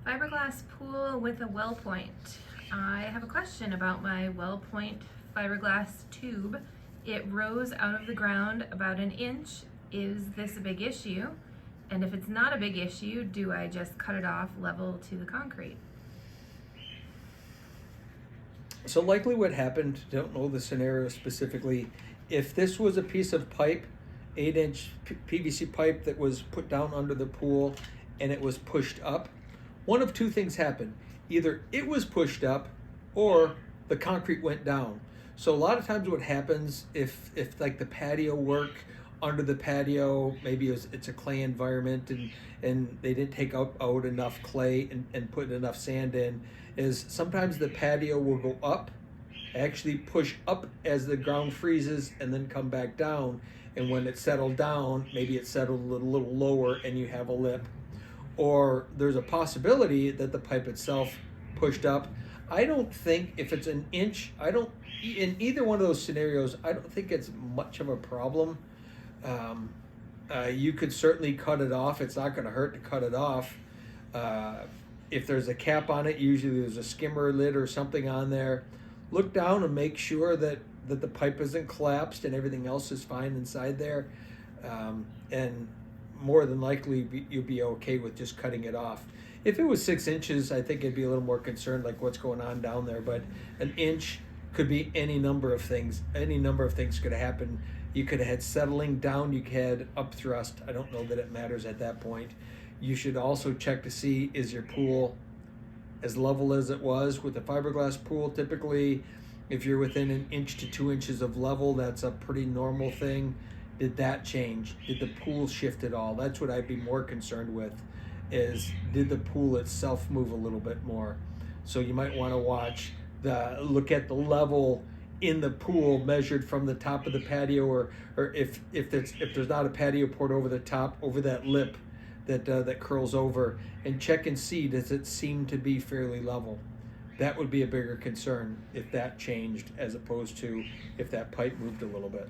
Fiberglass pool with a well point. I have a question about my well point fiberglass tube. It rose out of the ground about an inch. Is this a big issue? And if it's not a big issue, do I just cut it off level to the concrete? So likely what happened, don't know the scenario specifically, if this was a piece of pipe, 8-inch PVC pipe that was put down under the pool and it was pushed up, one of two things happened. Either it was pushed up or the concrete went down. So a lot of times what happens if like the patio work under the patio, maybe it's a clay environment and they didn't take out enough clay and put enough sand in, is sometimes the patio will go up, actually push up as the ground freezes and then come back down. And when it settled down, maybe it settled a little lower and you have a lip. Or there's a possibility that the pipe itself pushed up. I don't think if it's an inch, in either one of those scenarios, I don't think it's much of a problem. You could certainly cut it off. It's not going to hurt to cut it off. If there's a cap on it, usually there's a skimmer lid or something on there. Look down and make sure that the pipe isn't collapsed and everything else is fine inside there. And more than likely you'll be okay with just cutting it off. If it was 6 inches, I think I'd be a little more concerned, like what's going on down there. But an inch could be any number of things. Any number of things could happen. You could have had settling down, you could have had up thrust. I don't know that it matters at that point. You should also check to see, is your pool as level as it was with the fiberglass pool? Typically, if you're within an inch to 2 inches of level, that's a pretty normal thing. Did that change? Did the pool shift at all? That's what I'd be more concerned with, is did the pool itself move a little bit more? So you might want to look at the level in the pool measured from the top of the patio, or if there's not a patio poured over the top, over that lip that curls over, and check and see, does it seem to be fairly level? That would be a bigger concern if that changed as opposed to if that pipe moved a little bit.